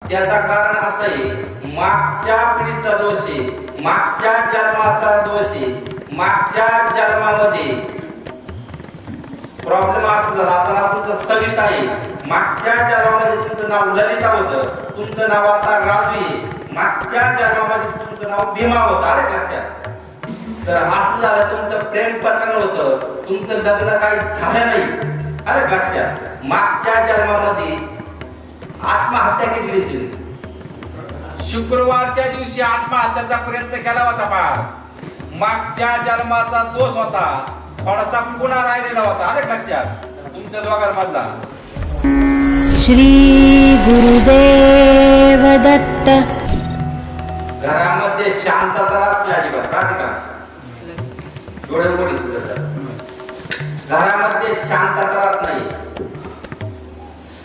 त्याचा कारण असं आहे, मागच्या पिढीचा दोष आहे, मागच्या जन्माचा दोष आहे. मागच्या जन्मामध्ये प्रॉब्लेम असं झाला. आता तुमचं सविता आहे, मागच्या जन्मामध्ये तुमचं नाव ललिता होतं, तुमचं नाव आता राजू आहे. मागच्या जन्मामध्ये तुमचं नाव भीमा होतं. आलं लक्षात? तर असं झालं, तुमचं प्रेम प्रकरण होतं, तुमचं लग्न काही झालं नाही. आलं लक्षात? मागच्या जन्मामध्ये आत्महत्या केली तुम्ही. शुक्रवारच्या दिवशी आत्महत्याचा प्रयत्न केला होता. पहा, मागच्या जन्माचा दोष होता, थोडासा पुन्हा राहिलेला होता. आलं लक्षात? तुमच्या दोघांमधला. श्री गुरुदेव दत्त. घरामध्ये शांतता राहते अजिबात. राहते का? डोळे उघडे. घरामध्ये शांतता राहत नाही,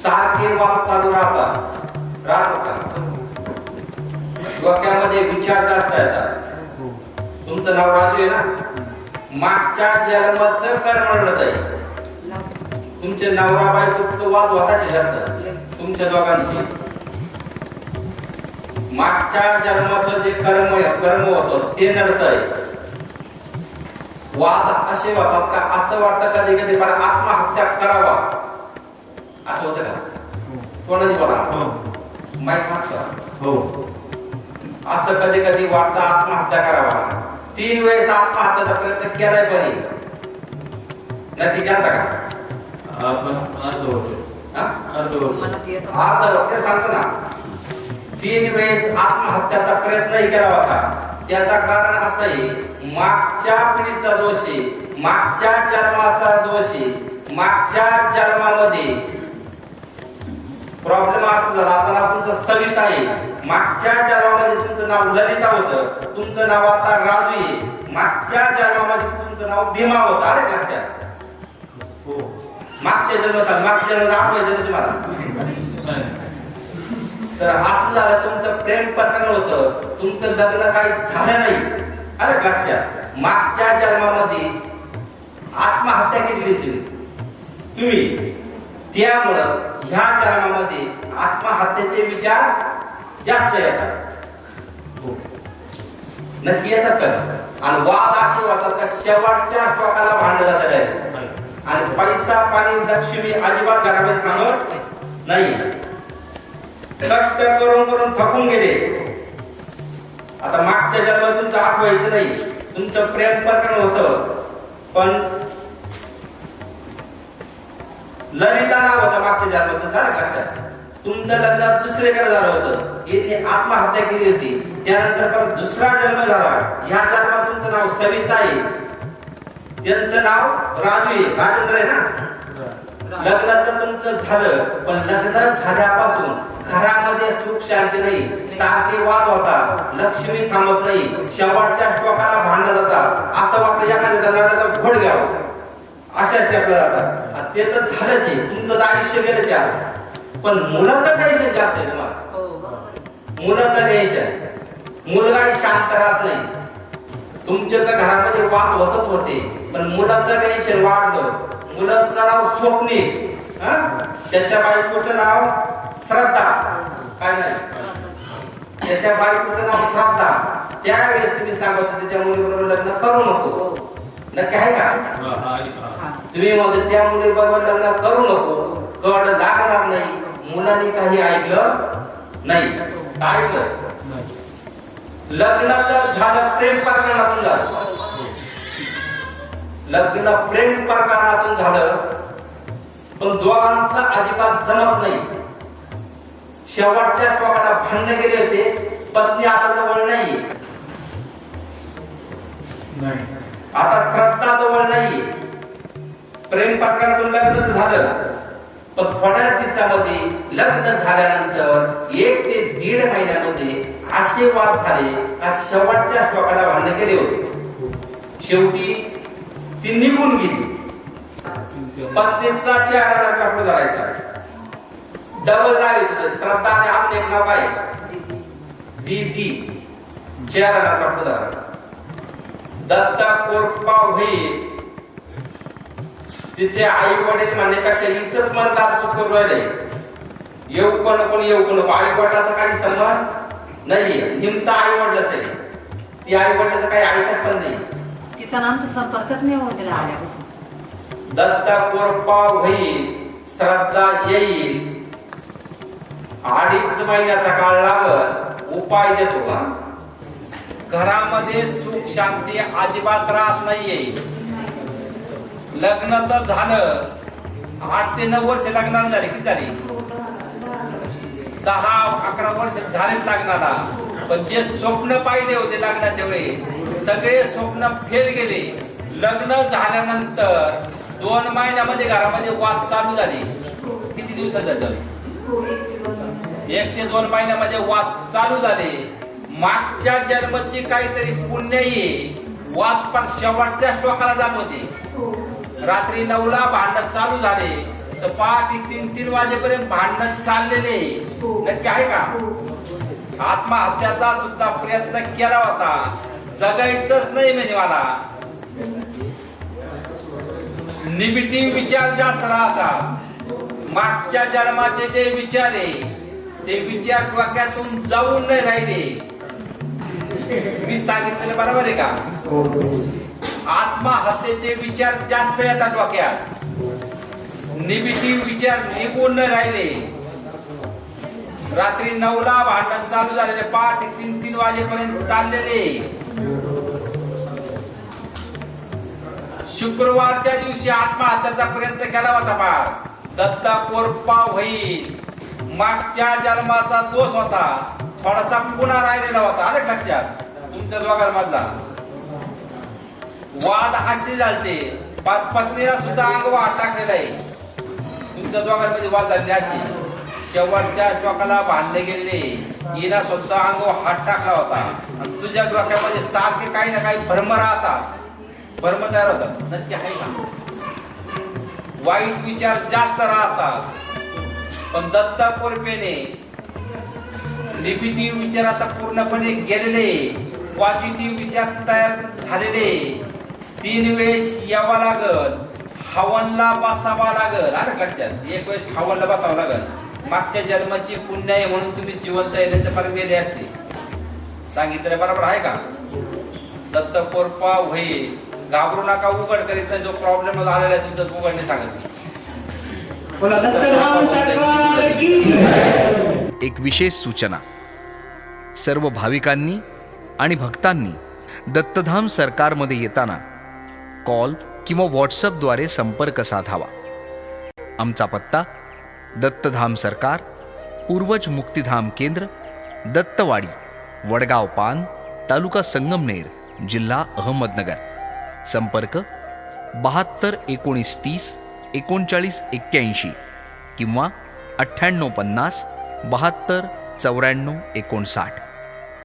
सारखे वाद चालू राहतात. राहतात. डोक्यामध्ये विचार जास्त येतात. तुमचं नाव राजू आहे ना, मागच्या जन्माचं कर्म रडत आहे. तुमचे नवरा बायको वाद होताचे जास्त तुमच्या दोघांची. मागच्या जन्माचं जे कर्म होतं ते नडत आहे. वाद असे होतात का, असं वाटतं कधी कधी मला आत्महत्या करावा, असं होतं का? कोणाची बोला माईक हो. असं कधी कधी वाटतं आत्महत्या करावा. 3 वेळेस आत्महत्याचा प्रयत्न केलाय, पण नक्की केला का? अर्ध सांगतो ना. 3 वेळेस आत्महत्याचा प्रयत्नही केला होता. त्याचा कारण असं आहे, मागच्या पिढीचा दोष आहे, मागच्या जन्माचा दोष आहे. मागच्या जन्मामध्ये प्रॉब्लेम असं झाला. आता तुमचं सविता आहे, मागच्या जन्मामध्ये तुमचं नाव ललिता होतं, तुमचं नाव आता राजू आहे. मागच्या जन्मामध्ये तुमचं नाव भीमा होतं. आलं लक्षात? मागच्या जन्म मागच्या जन्म आठवायचं तुम्हाला. तर असं झालं, तुमचं प्रेम प्रकरण होतं, तुमचं लग्न काही झालं नाही. आलं लक्षात? मागच्या जन्मामध्ये आत्महत्या केली तुम्ही. त्यामुळं ह्या जन्मामध्ये आत्महत्येचे विचार जास्त येतात. नक्की येतात का? आणि वाद असे होतात का शेवटच्या टोकाला भांडण जातात. आणि पैसा पाणी लक्ष्मी अजिबात घरामध्ये थांबत नाही. कष्ट करून करून थकून गेले. आता मागच्या जन्मात तुमचं आठवायचं नाही. तुमचं प्रेम प्रकरण होतं, पण ललिता नाव होतं मागच्या जन्मात. तुमचं लक्षात? तुमचं लग्न दुसरीकडे झालं होतं, यांनी आत्महत्या केली होती. त्यानंतर परत दुसरा जन्म झाला. ह्या जन्मात तुमचं नाव सविता आहे, त्यांचं नाव राजू आहे, राजेंद्र आहे ना. लग्न तर तुमचं झालं, पण लग्न झाल्यापासून घरामध्ये सुख शांती नाही. सारखे वाद होतात, लक्ष्मी थांबत नाही. शेवटच्या टोकाला भांडण जातात. असं वाटतं एखाद्या लग्नाचा घोड घ्यावं, अशा स्टेपला जातात. ते तर झालंच आहे, तुमचं तर आयुष्य गेलं चार. पण मुलाचं टेन्शन जास्त आहे तुम्हाला. मुलाचं टेन्शन, मुलगा शांत राहत नाही. तुमच्या तर घरामध्ये वाद होतच होते, पण मुलाचं टेन्शन वाढलं. मुलाचं नाव स्वप्नील, त्याच्या बायकोचं नाव श्रद्धा. काय नाही, त्याच्या बायकोचं नाव श्रद्धा. त्यावेळेस तुम्ही सांगत होते त्या मुलीबरोबर लग्न करू नको. नक्की आहे का? तुम्ही म्हणते त्या मुलीबरोबर लग्न करू नको, कड लागणार नाही. मुलांनी काही ऐकलं नाही. काय ऐकलं? लग्नाचं झालं प्रेम प्रकरणातून झालं. लग्न प्रेम प्रकरणातून झालं, पण दोघांचं अजिबात जमत नाही. शेवटच्या टोकाला भांडण गेले होते. पत्नी आता जवळ नाही, आता श्रद्धा जवळ नाही. प्रेम प्रकरणातून लग्न झालं, पण थोड्या दिवसामध्ये लग्न झाल्यानंतर 1 ते 1.5 महिन्यामध्ये असे वाद झाले का शेवटच्या टोकाला भांडण गेले होते. शेवटी ती निघून गेली. पत्नीचा चेहरा कपडे धरायचा. डबल नाव आहे श्रद्धा आणि अजून एक नाव आहे दीदी. चेहरा कपडे धरायचा. दत्ता कोरपा होई. तिचे आई वडील म्हणण्यापेक्षा हिचंच मन काचकूच करू राहिले. येऊ पण नको येऊ पण नको, आई वडिलाचा काही संबंध नाहीये, निमता आई वडिलाच आहे. ती आई वडिलाचं काही ऐकत पण नाही. तिचा आणि आमचा संपर्कच नाही होत तिला आल्यापासून. दत्ता कोरपा होईल, श्रद्धा येईल, 2.5 महिन्याचा काळ लागल, उपाय देतो का? घरामध्ये सुख शांती अजिबात राहत नाहीये. लग्न तर झालं, 8 ते 9 वर्ष लग्नाला झाली, किती झाली? 10-11 वर्ष झालेत लग्नाला. पण जे स्वप्न पाहिले होते लग्नाच्या वेळी, सगळे स्वप्न फेल गेले. लग्न झाल्यानंतर 2 महिन्यामध्ये घरामध्ये वाद चालू झाले. किती दिवसात झालं? 1 ते 2 महिन्यामध्ये वाद चालू झाले. मागच्या जन्माची काहीतरी पुण्य आहे. वाद पण शेवटच्या टोकाला जात होते. रात्री 9ला भांडण चालू झाले तर पहाटे 3-3 वाजेपर्यंत भांडण चाललेले. नक्की आहे का? आत्महत्याचा सुद्धा प्रयत्न केला होता. जगायचंच नाही म्हणजे मला. निगेटिव्ह विचार जास्त राहतात. मागच्या जन्माचे जे विचार आहे ते विचार डोक्यातून जाऊन नाही राहिले. मी सांगितलेलं बरोबर आहे का? आत्महत्येचे विचार जास्त येतात डोक्यात. निगेटिव्ह विचार निघून नाही राहिले. रात्री 9ला भांडण चालू झालेले, पहाटे 3-3 वाजेपर्यंत चाललेले. शुक्रवारच्या दिवशी आत्महत्याचा प्रयत्न केला होता. फार दत्ता कोरपा होईल. मागच्या जन्माचा दोष होता, थोडासा पुन्हा राहिलेला होता. आलं लक्षात? तुमच्या दोघांमधला वाद असे झालते, पत्नीला सुद्धा अंगवाट टाकलेला आहे. तुमच्या दोघांमध्ये वाद झाले अशी. शेवटच्या चौकाला बांधले गेले. हिला सुद्धा अंगवाट हात टाकला होता. आणि तुझ्या डोक्यामध्ये सारखे काही ना काही भ्रम राहतात, भ्रम तयार होतात. नक्की आहे का? वाईट विचार जास्त राहतात. पण दत्ता कोरपेने निगेटिव्ह विचार आता पूर्णपणे गेलेले, पॉझिटिव्ह विचार तयार झालेले. 3 वेळेस यावा लागल, हवनला बसावा लागल. आलं लक्षात? 1 वेळेस हवनला बसावं लागल. मागच्या जन्माची पुण्य आहे म्हणून तुम्ही जिवंत आहे तर परत गेले असते. सांगितलं बरोबर आहे का? दत्त कोरपा होईल. घाबरू नका, उघड करीत नाही. जो प्रॉब्लेम आलेला आहे तुमचा उघडणे सांगत. एक विशेष सूचना. सर्व भाविकांनी आणि भक्तांनी दत्तधाम सरकारमध्ये येताना कॉल किंवा व्हॉट्सअपद्वारे संपर्क साधावा. आमचा पत्ता: दत्तधाम सरकार, पूर्वज मुक्तिधाम केंद्र, दत्तवाडी, वडगाव पान, तालुका संगमनेर, जिल्हा अहमदनगर. संपर्क 72 19 30 39 81 किंवा 98 50 72 94 59.